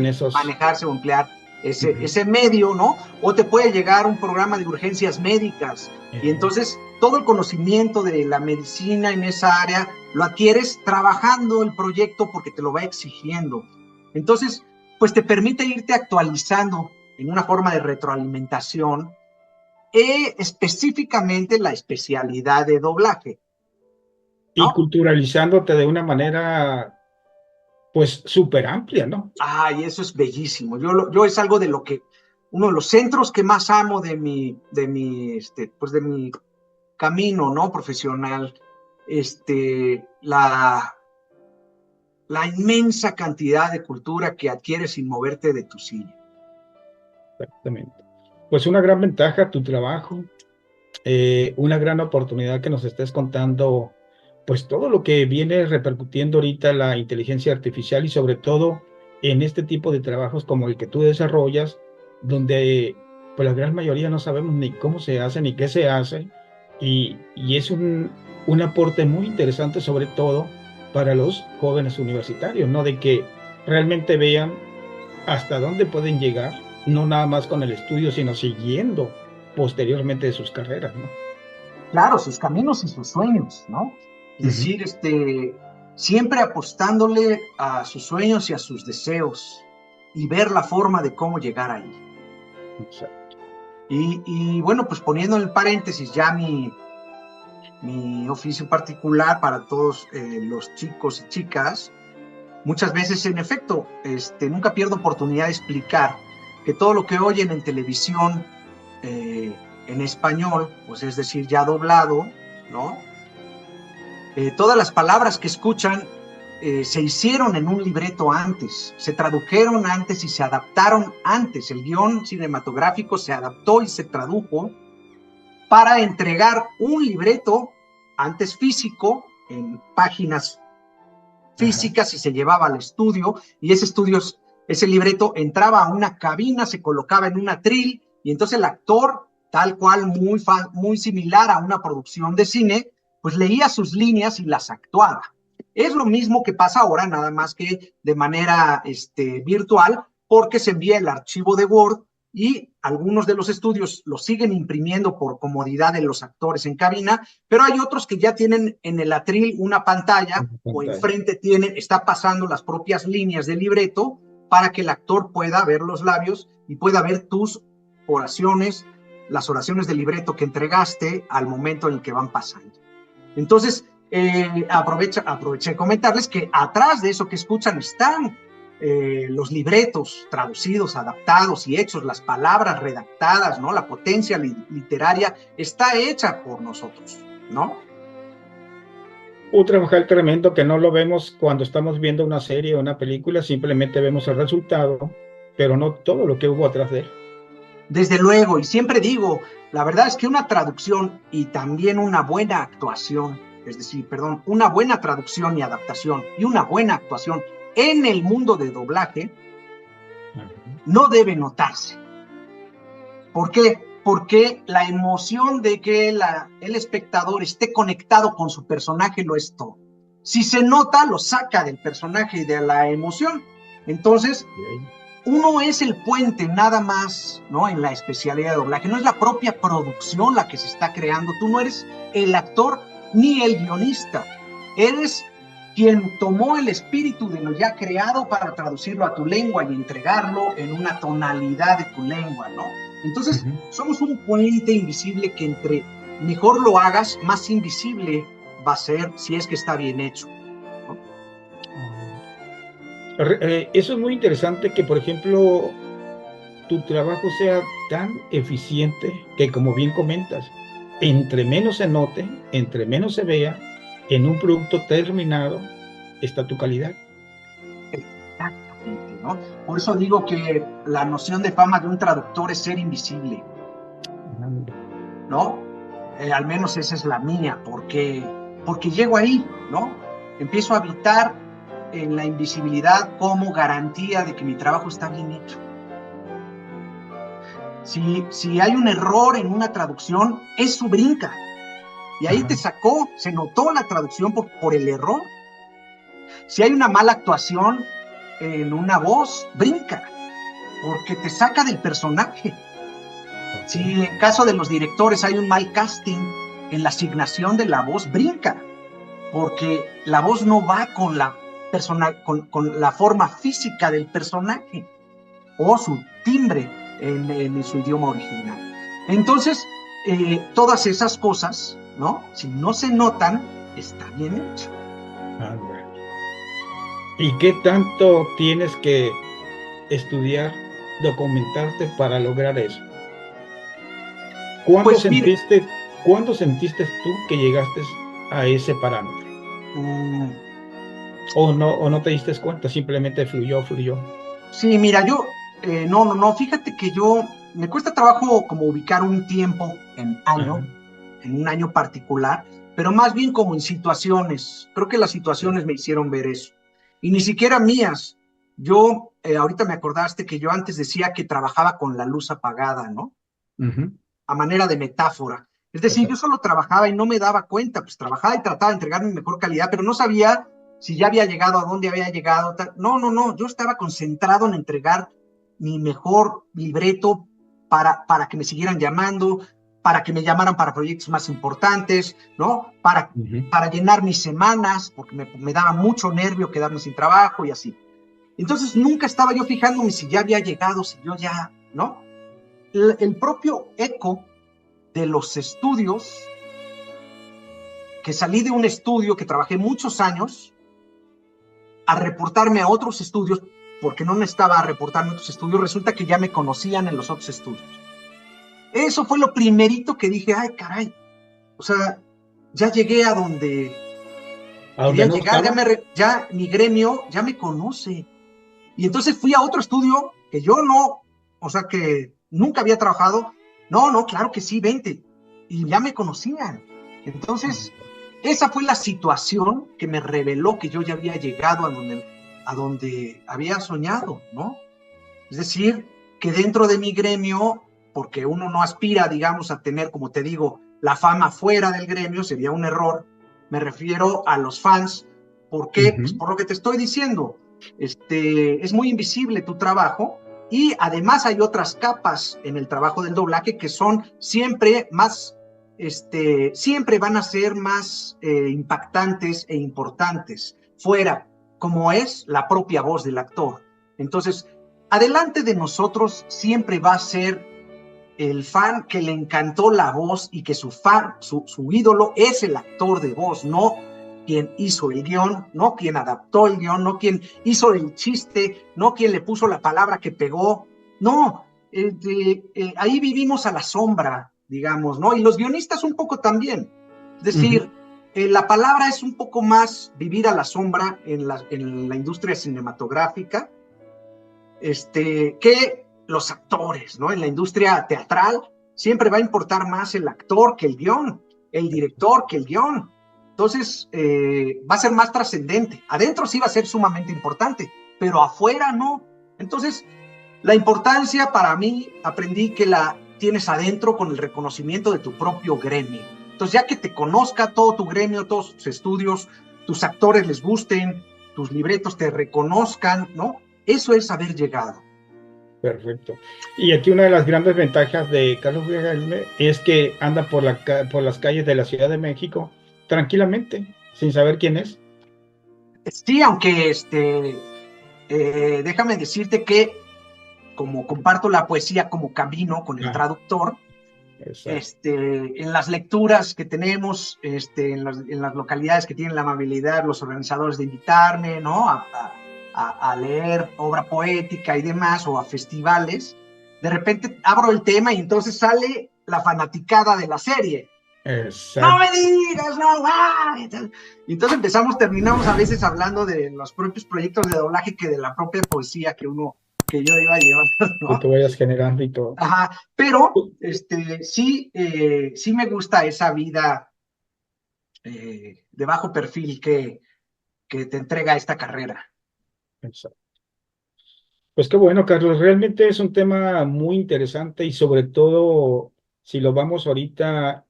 o emplear ese medio, ¿no? O te puede llegar un programa de urgencias médicas, y entonces todo el conocimiento de la medicina en esa área lo adquieres trabajando el proyecto, porque te lo va exigiendo. Entonces, pues te permite irte actualizando en una forma de retroalimentación, específicamente la especialidad de doblaje, ¿no? Y culturalizándote de una manera, pues, súper amplia, ¿no? Ay, eso es bellísimo. Yo es algo de lo que, uno de los centros que más amo de mi camino, ¿no? Profesional, la inmensa cantidad de cultura que adquieres sin moverte de tu silla. Exactamente. Pues una gran ventaja tu trabajo, una gran oportunidad que nos estés contando, pues todo lo que viene repercutiendo ahorita la inteligencia artificial, y sobre todo en este tipo de trabajos como el que tú desarrollas, donde pues la gran mayoría no sabemos ni cómo se hace ni qué se hace, y es un aporte muy interesante, sobre todo para los jóvenes universitarios, ¿no? De que realmente vean hasta dónde pueden llegar, no nada más con el estudio, sino siguiendo posteriormente de sus carreras, ¿no? Claro, sus caminos y sus sueños, ¿no? Es decir, siempre apostándole a sus sueños y a sus deseos, y ver la forma de cómo llegar ahí. Exacto. Y bueno, pues poniendo en paréntesis ya mi oficio particular para todos los chicos y chicas, muchas veces, en efecto, nunca pierdo oportunidad de explicar que todo lo que oyen en televisión en español, pues es decir, ya doblado, ¿no? Todas las palabras que escuchan se hicieron en un libreto antes, se tradujeron antes y se adaptaron antes. El guión cinematográfico se adaptó y se tradujo para entregar un libreto, antes físico, en páginas físicas, y se llevaba al estudio, y ese libreto entraba a una cabina, se colocaba en un atril, y entonces el actor, tal cual, muy similar a una producción de cine, pues leía sus líneas y las actuaba. Es lo mismo que pasa ahora, nada más que de manera virtual, porque se envía el archivo de Word, y algunos de los estudios lo siguen imprimiendo por comodidad de los actores en cabina, pero hay otros que ya tienen en el atril una pantalla, o enfrente está pasando las propias líneas del libreto para que el actor pueda ver los labios y pueda ver tus oraciones, las oraciones del libreto que entregaste al momento en el que van pasando. Entonces, aproveché comentarles que atrás de eso que escuchan están los libretos traducidos, adaptados y hechos, las palabras redactadas, ¿no? La potencia literaria está hecha por nosotros, ¿no? Un trabajar tremendo que no lo vemos cuando estamos viendo una serie o una película, simplemente vemos el resultado, pero no todo lo que hubo atrás de él. Desde luego, y siempre digo, la verdad es que una traducción y también una buena actuación, es decir, perdón, una buena traducción y adaptación y una buena actuación en el mundo de doblaje no debe notarse. ¿Por qué? Porque la emoción de que el espectador esté conectado con su personaje lo es todo. Si se nota, lo saca del personaje y de la emoción. Entonces, uno es el puente nada más, ¿no? En la especialidad de doblaje. No es la propia producción la que se está creando. Tú no eres el actor ni el guionista. Eres quien tomó el espíritu de lo ya creado para traducirlo a tu lengua y entregarlo en una tonalidad de tu lengua, ¿no? Entonces, somos un puente invisible que entre mejor lo hagas, más invisible va a ser si es que está bien hecho, ¿no? Eso es muy interesante, que, por ejemplo, tu trabajo sea tan eficiente que, como bien comentas, entre menos se note, entre menos se vea, en un producto terminado está tu calidad. Exactamente, ¿no? Por eso digo que la noción de fama de un traductor es ser invisible, ¿no? Al menos esa es la mía, porque llego ahí, ¿no? Empiezo a habitar en la invisibilidad como garantía de que mi trabajo está bien hecho. Si hay un error en una traducción, eso brinca. Y ahí se notó la traducción por el error. Si hay una mala actuación en una voz, brinca, porque te saca del personaje. Si en caso de los directores hay un mal casting en la asignación de la voz, brinca, porque la voz no va con la forma física del personaje o su timbre en su idioma original. Entonces, todas esas cosas, ¿no? Si no se notan, está bien hecho. ¿Y qué tanto tienes que estudiar, documentarte para lograr eso? ¿Cuándo sentiste tú que llegaste a ese parámetro? ¿O no te diste cuenta? Simplemente fluyó. Sí, mira, no, fíjate que me cuesta trabajo como ubicar un tiempo en un año particular, pero más bien como en situaciones. Creo que las situaciones me hicieron ver eso. Y ni siquiera mías. Yo, ahorita me acordaste que yo antes decía que trabajaba con la luz apagada, ¿no? A manera de metáfora. Es decir, yo solo trabajaba y no me daba cuenta, pues trabajaba y trataba de entregar mi mejor calidad, pero no sabía si ya había llegado, a dónde había llegado. No, yo estaba concentrado en entregar mi mejor libreto para que me siguieran llamando, para que me llamaran para proyectos más importantes, ¿no? Para llenar mis semanas, porque me daba mucho nervio quedarme sin trabajo y así. Entonces nunca estaba yo fijándome si ya había llegado, si yo ya, ¿no? El propio eco de los estudios, que salí de un estudio que trabajé muchos años, a reportarme a otros estudios, porque no necesitaba reportarme a otros estudios, resulta que ya me conocían en los otros estudios. Eso fue lo primerito que dije, ay, caray, o sea, ya llegué a donde quería llegar, ya mi gremio ya me conoce. Y entonces fui a otro estudio que yo no, o sea, que nunca había trabajado. No, claro que sí, vente. y ya me conocían. Entonces, esa fue la situación que me reveló que yo ya había llegado a donde había soñado, ¿no? Es decir, que dentro de mi gremio, porque uno no aspira, digamos, a tener, como te digo, la fama fuera del gremio, sería un error. Me refiero a los fans. ¿Por qué? Pues Ujú. por lo que te estoy diciendo. Es muy invisible tu trabajo y además hay otras capas en el trabajo del doblaje que son siempre más, siempre van a ser más impactantes e importantes fuera, como es la propia voz del actor. Entonces, adelante de nosotros siempre va a ser el fan que le encantó la voz y que su fan, su ídolo es el actor de voz, no quien hizo el guión, no quien adaptó el guión, no quien hizo el chiste, no quien le puso la palabra que pegó, no, ahí vivimos a la sombra, digamos, ¿no? Y los guionistas un poco también, es Ujú. decir, la palabra es un poco más vivir a la sombra en la industria cinematográfica, que los actores, ¿no? En la industria teatral siempre va a importar más el actor que el guión, el director que el guión. Entonces, va a ser más trascendente. Adentro sí va a ser sumamente importante, pero afuera no. Entonces, la importancia para mí, aprendí que la tienes adentro con el reconocimiento de tu propio gremio. Entonces, ya que te conozca todo tu gremio, todos tus estudios, tus actores les gusten, tus libretos te reconozcan, ¿no? Eso es haber llegado. Perfecto. Y aquí una de las grandes ventajas de Carlos Guillermo es que anda por las calles de la Ciudad de México tranquilamente, sin saber quién es. Sí, aunque déjame decirte que como comparto la poesía como camino con el Ah, traductor, exacto. en las lecturas que tenemos, en las localidades que tienen la amabilidad, los organizadores de invitarme, ¿no? A leer obra poética y demás, o a festivales, de repente abro el tema y entonces sale la fanaticada de la serie. No me Exacto. digas, no, y entonces terminamos a veces hablando de los propios proyectos de doblaje que de la propia poesía que yo iba llevando, Que tú ¿no? vayas generando y todo. Ajá, pero sí, sí me gusta esa vida de bajo perfil que te entrega esta carrera. Exacto. Pues qué bueno, Carlos. Realmente es un tema muy interesante y sobre todo si lo vamos ahorita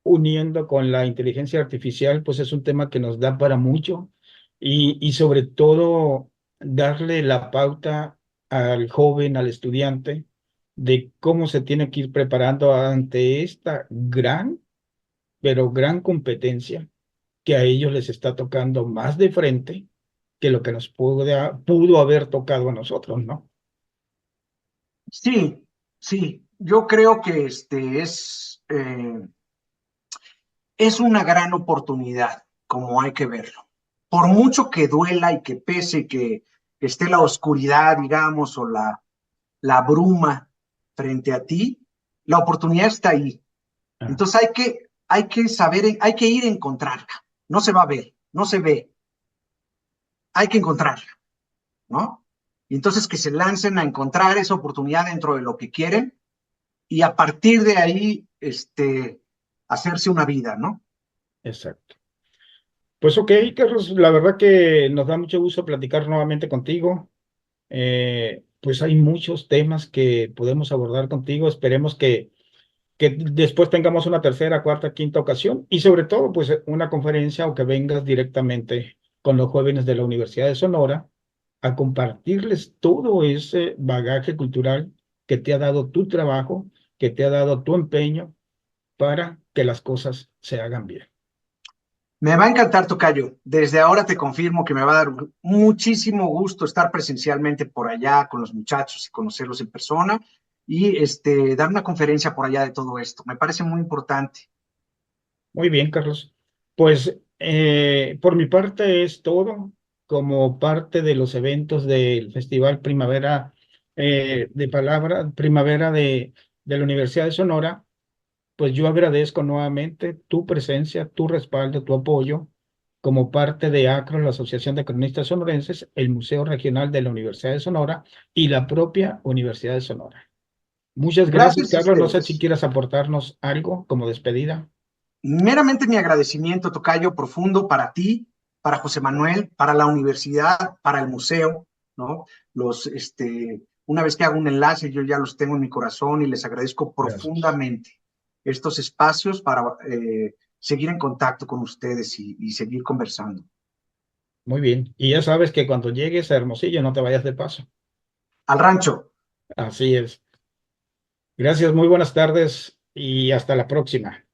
uniendo con la inteligencia artificial, pues es un tema que nos da para mucho y sobre todo darle la pauta al joven, al estudiante, de cómo se tiene que ir preparando ante esta gran, pero gran competencia que a ellos les está tocando más de frente que lo que nos pudo haber tocado a nosotros, ¿no? Sí, sí, yo creo que es una gran oportunidad, como hay que verlo. Por mucho que duela y que pese que esté la oscuridad, digamos, o la bruma frente a ti, la oportunidad está ahí. Ah, Entonces hay que saber, hay que ir a encontrarla. No se va a ver, no se ve, hay que encontrarla, ¿no? Y entonces que se lancen a encontrar esa oportunidad dentro de lo que quieren y a partir de ahí, hacerse una vida, ¿no? exacto. Pues ok, Carlos, la verdad que nos da mucho gusto platicar nuevamente contigo. Pues hay muchos temas que podemos abordar contigo. Esperemos que después tengamos una tercera, cuarta, quinta ocasión y sobre todo pues una conferencia o que vengas directamente con los jóvenes de la Universidad de Sonora a compartirles todo ese bagaje cultural que te ha dado tu trabajo, que te ha dado tu empeño para que las cosas se hagan bien. Me va a encantar, Tocayo. Desde ahora te confirmo que me va a dar muchísimo gusto estar presencialmente por allá con los muchachos y conocerlos en persona y dar una conferencia por allá de todo esto. Me parece muy importante. Muy bien, Carlos. Pues por mi parte es todo. Como parte de los eventos del Festival Primavera de Palabra, Primavera de la Universidad de Sonora, pues yo agradezco nuevamente tu presencia, tu respaldo, tu apoyo como parte de ACRO, la Asociación de Cronistas Sonorenses, el Museo Regional de la Universidad de Sonora y la propia Universidad de Sonora. Muchas gracias, Gracias a Carlos. No sé si ustedes. quieras aportarnos algo como despedida. Meramente mi agradecimiento, tocayo, profundo para ti, para José Manuel, para la universidad, para el museo, ¿no? Una vez que hago un enlace, yo ya los tengo en mi corazón y les agradezco Gracias. profundamente estos espacios para seguir en contacto con ustedes y seguir conversando. Muy bien. Y ya sabes que cuando llegues a Hermosillo no te vayas de paso. Al rancho. Así es. Gracias, muy buenas tardes y hasta la próxima.